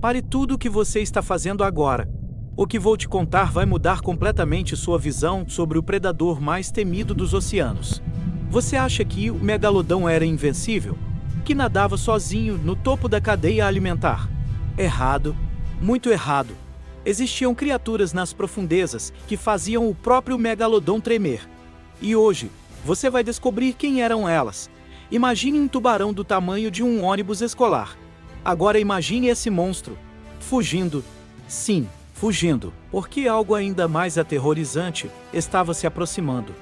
Pare tudo o que você está fazendo agora. O que vou te contar vai mudar completamente sua visão sobre o predador mais temido dos oceanos. Você acha que o megalodão era invencível? Que nadava sozinho no topo da cadeia alimentar? Errado, muito errado. Existiam criaturas nas profundezas que faziam o próprio megalodão tremer. E hoje, você vai descobrir quem eram elas. Imagine um tubarão do tamanho de um ônibus escolar. Agora imagine esse monstro fugindo. Sim, fugindo, porque algo ainda mais aterrorizante estava se aproximando.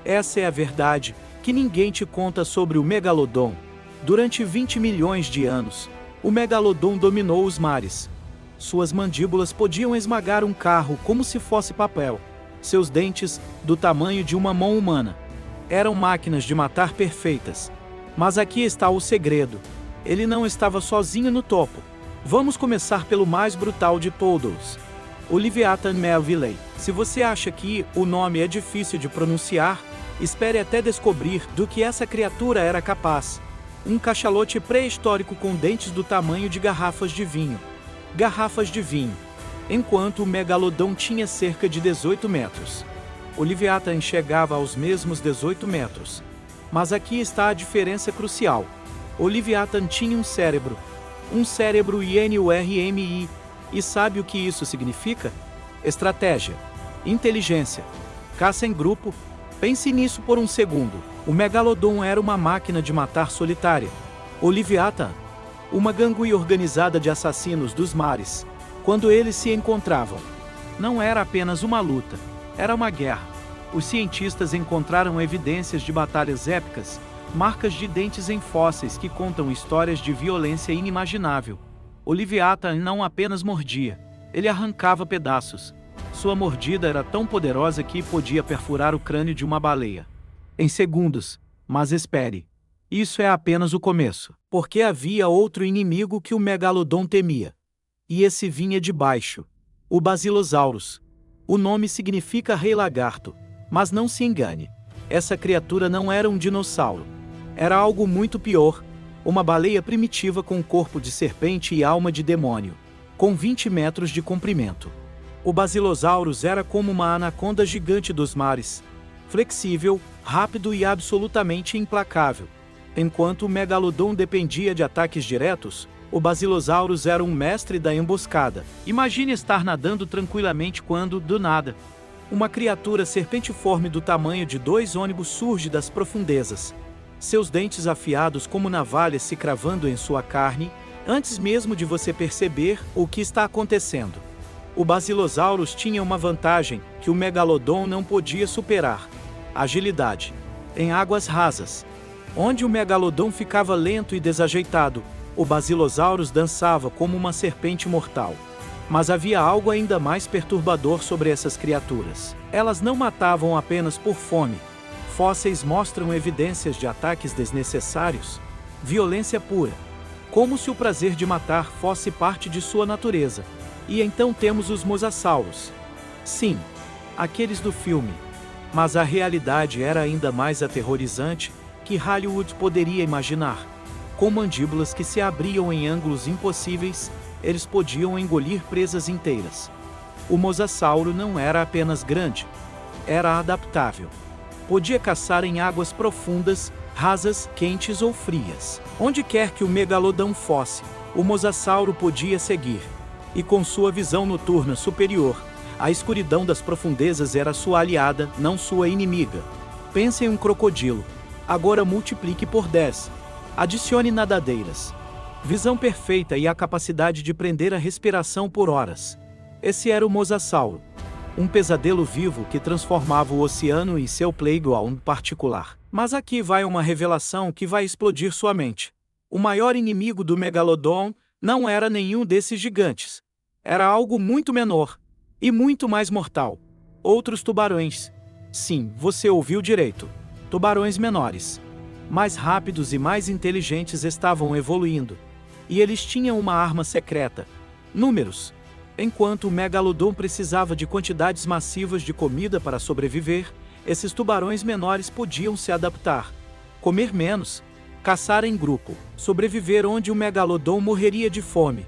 Essa é a verdade que ninguém te conta sobre o megalodon. Durante 20 milhões de anos, o megalodon dominou os mares. Suas mandíbulas podiam esmagar um carro como se fosse papel. Seus dentes, do tamanho de uma mão humana, eram máquinas de matar perfeitas. Mas aqui está o segredo. Ele não estava sozinho no topo. Vamos começar pelo mais brutal de todos. O Leviathan Melvillei. Se você acha que o nome é difícil de pronunciar, espere até descobrir do que essa criatura era capaz. Um cachalote pré-histórico com dentes do tamanho de garrafas de vinho. Garrafas de vinho. Enquanto o megalodon tinha cerca de 18 metros. O Leviathan chegava aos mesmos 18 metros. Mas aqui está a diferença crucial. O Leviathan tinha um cérebro INURMI. E sabe o que isso significa? Estratégia, inteligência, caça em grupo. Pense nisso por um segundo. O megalodon era uma máquina de matar solitária. O Leviathan, uma gangue organizada de assassinos dos mares. Quando eles se encontravam, não era apenas uma luta, era uma guerra. Os cientistas encontraram evidências de batalhas épicas, marcas de dentes em fósseis que contam histórias de violência inimaginável. O Leviathan não apenas mordia, ele arrancava pedaços. Sua mordida era tão poderosa que podia perfurar o crânio de uma baleia em segundos. Mas espere, isso é apenas o começo, porque havia outro inimigo que o megalodon temia. E esse vinha de baixo, o Basilosaurus. O nome significa rei lagarto, mas não se engane, essa criatura não era um dinossauro. Era algo muito pior, uma baleia primitiva com corpo de serpente e alma de demônio, com 20 metros de comprimento. O Basilosaurus era como uma anaconda gigante dos mares, flexível, rápido e absolutamente implacável. Enquanto o megalodon dependia de ataques diretos, o Basilosaurus era um mestre da emboscada. Imagine estar nadando tranquilamente quando, do nada, uma criatura serpentiforme do tamanho de 2 ônibus surge das profundezas. Seus dentes afiados como navalhas se cravando em sua carne, antes mesmo de você perceber o que está acontecendo. O Basilosaurus tinha uma vantagem que o megalodon não podia superar: agilidade. Em águas rasas, onde o megalodon ficava lento e desajeitado, o Basilosaurus dançava como uma serpente mortal. Mas havia algo ainda mais perturbador sobre essas criaturas. Elas não matavam apenas por fome. Fósseis mostram evidências de ataques desnecessários, violência pura, como se o prazer de matar fosse parte de sua natureza. E então temos os mosassauros. Sim, aqueles do filme. Mas a realidade era ainda mais aterrorizante que Hollywood poderia imaginar. Com mandíbulas que se abriam em ângulos impossíveis, eles podiam engolir presas inteiras. O mosassauro não era apenas grande, era adaptável. Podia caçar em águas profundas, rasas, quentes ou frias. Onde quer que o megalodon fosse, o mosassauro podia seguir. E com sua visão noturna superior, a escuridão das profundezas era sua aliada, não sua inimiga. Pense em um crocodilo. Agora multiplique por 10. Adicione nadadeiras, visão perfeita e a capacidade de prender a respiração por horas. Esse era o mosassauro. Um pesadelo vivo que transformava o oceano em seu playground particular. Mas aqui vai uma revelação que vai explodir sua mente. O maior inimigo do megalodon não era nenhum desses gigantes. Era algo muito menor e muito mais mortal. Outros tubarões. Sim, você ouviu direito. Tubarões menores, mais rápidos e mais inteligentes estavam evoluindo. E eles tinham uma arma secreta: números. Enquanto o megalodon precisava de quantidades massivas de comida para sobreviver, esses tubarões menores podiam se adaptar, comer menos, caçar em grupo, sobreviver onde o megalodon morreria de fome.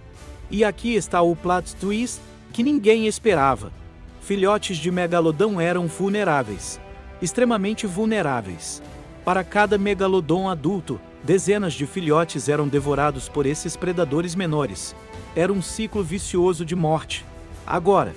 E aqui está o plot twist que ninguém esperava. Filhotes de megalodon eram vulneráveis. Extremamente vulneráveis. Para cada megalodon adulto, dezenas de filhotes eram devorados por esses predadores menores. Era um ciclo vicioso de morte. Agora,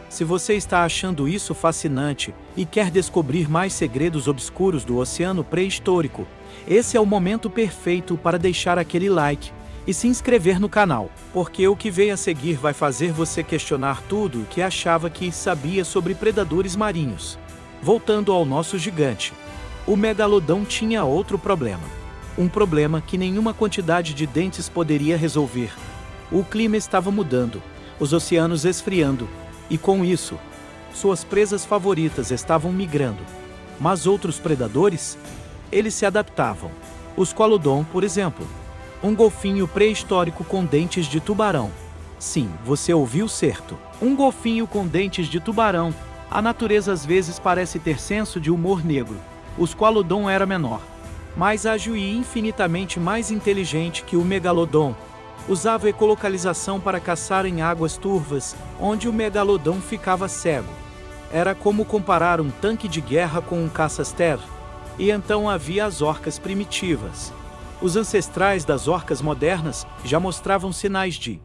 se você está achando isso fascinante e quer descobrir mais segredos obscuros do oceano pré-histórico, esse é o momento perfeito para deixar aquele like e se inscrever no canal, porque o que vem a seguir vai fazer você questionar tudo o que achava que sabia sobre predadores marinhos. Voltando ao nosso gigante, o megalodon tinha outro problema. Um problema que nenhuma quantidade de dentes poderia resolver. O clima estava mudando, os oceanos esfriando, e com isso, suas presas favoritas estavam migrando. Mas outros predadores? Eles se adaptavam. Os Squalodon, por exemplo. Um golfinho pré-histórico com dentes de tubarão. Sim, você ouviu certo. Um golfinho com dentes de tubarão. A natureza às vezes parece ter senso de humor negro. O Squalodon era menor, mais ágil e infinitamente mais inteligente que o megalodon. Usava ecolocalização para caçar em águas turvas, onde o megalodon ficava cego. Era como comparar um tanque de guerra com um caça-ster. E então havia as orcas primitivas. Os ancestrais das orcas modernas já mostravam sinais de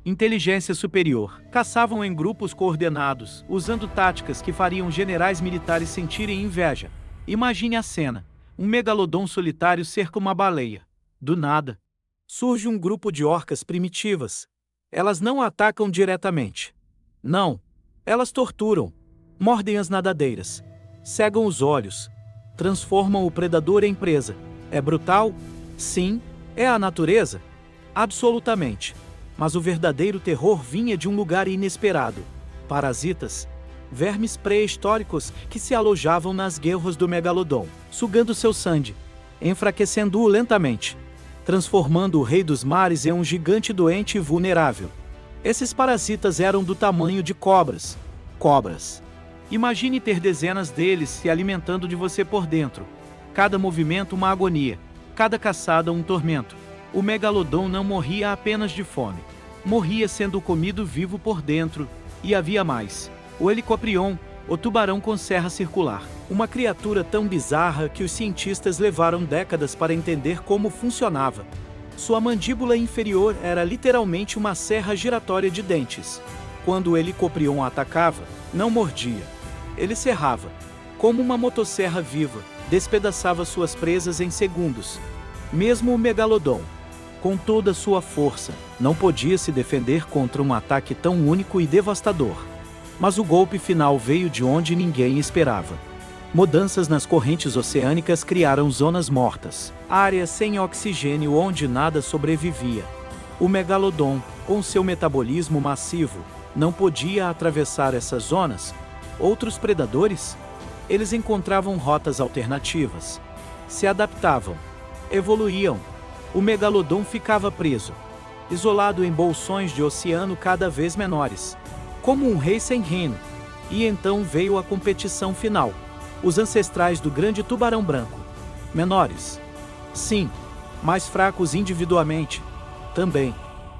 inteligência superior. Caçavam em grupos coordenados, usando táticas que fariam generais militares sentirem inveja. Imagine a cena: um megalodon solitário cerca uma baleia. Do nada, surge um grupo de orcas primitivas. Elas não atacam diretamente. Não. Elas torturam, mordem as nadadeiras, cegam os olhos, transformam o predador em presa. É brutal? Sim. É a natureza? Absolutamente. Mas o verdadeiro terror vinha de um lugar inesperado. Parasitas. Vermes pré-históricos que se alojavam nas guelras do megalodon, sugando seu sangue, enfraquecendo-o lentamente, transformando o rei dos mares em um gigante doente e vulnerável. Esses parasitas eram do tamanho de cobras. Cobras. Imagine ter dezenas deles se alimentando de você por dentro. Cada movimento uma agonia, cada caçada um tormento. O megalodon não morria apenas de fome. Morria sendo comido vivo por dentro. E havia mais. O helicoprion, o tubarão com serra circular. Uma criatura tão bizarra que os cientistas levaram décadas para entender como funcionava. Sua mandíbula inferior era literalmente uma serra giratória de dentes. Quando o helicoprion atacava, não mordia. Ele serrava. Como uma motosserra viva, despedaçava suas presas em segundos. Mesmo o megalodon, com toda sua força, não podia se defender contra um ataque tão único e devastador. Mas o golpe final veio de onde ninguém esperava. Mudanças nas correntes oceânicas criaram zonas mortas, áreas sem oxigênio onde nada sobrevivia. O megalodon, com seu metabolismo massivo, não podia atravessar essas zonas. Outros predadores? Eles encontravam rotas alternativas. Se adaptavam. Evoluíam. O megalodon ficava preso, isolado em bolsões de oceano cada vez menores, como um rei sem reino. E então veio a competição final. Os ancestrais do grande tubarão branco. Menores. Sim, mais fracos individualmente. Também.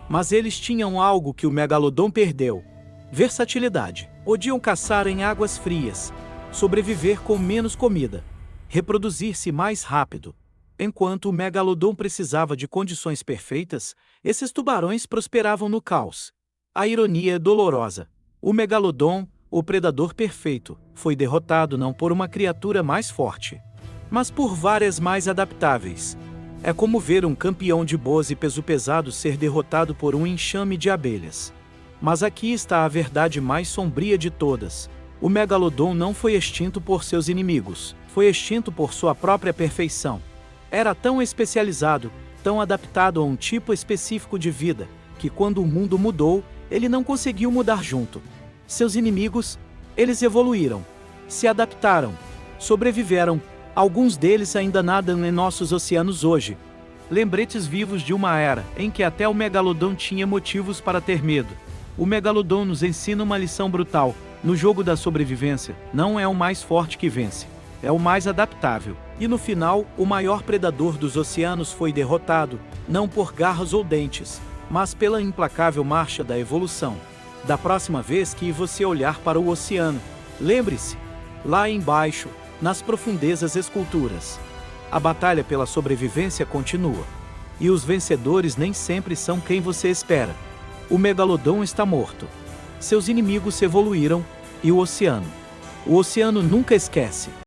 Mas eles tinham algo que o megalodon perdeu. Versatilidade. Podiam caçar em águas frias, sobreviver com menos comida, reproduzir-se mais rápido. Enquanto o megalodon precisava de condições perfeitas, esses tubarões prosperavam no caos. A ironia é dolorosa. O megalodon, o predador perfeito, foi derrotado não por uma criatura mais forte, mas por várias mais adaptáveis. É como ver um campeão de boas e peso pesado ser derrotado por um enxame de abelhas. Mas aqui está a verdade mais sombria de todas. O megalodon não foi extinto por seus inimigos, foi extinto por sua própria perfeição. Era tão especializado, tão adaptado a um tipo específico de vida, que quando o mundo mudou, ele não conseguiu mudar junto. Seus inimigos, eles evoluíram, se adaptaram, sobreviveram. Alguns deles ainda nadam em nossos oceanos hoje. Lembretes vivos de uma era em que até o megalodon tinha motivos para ter medo. O megalodon nos ensina uma lição brutal. No jogo da sobrevivência, não é o mais forte que vence, é o mais adaptável. E no final, o maior predador dos oceanos foi derrotado, não por garras ou dentes, mas pela implacável marcha da evolução. Da próxima vez que você olhar para o oceano, lembre-se, lá embaixo, nas profundezas esculturas, a batalha pela sobrevivência continua. E os vencedores nem sempre são quem você espera. O Megalodon está morto. Seus inimigos evoluíram, e o oceano nunca esquece.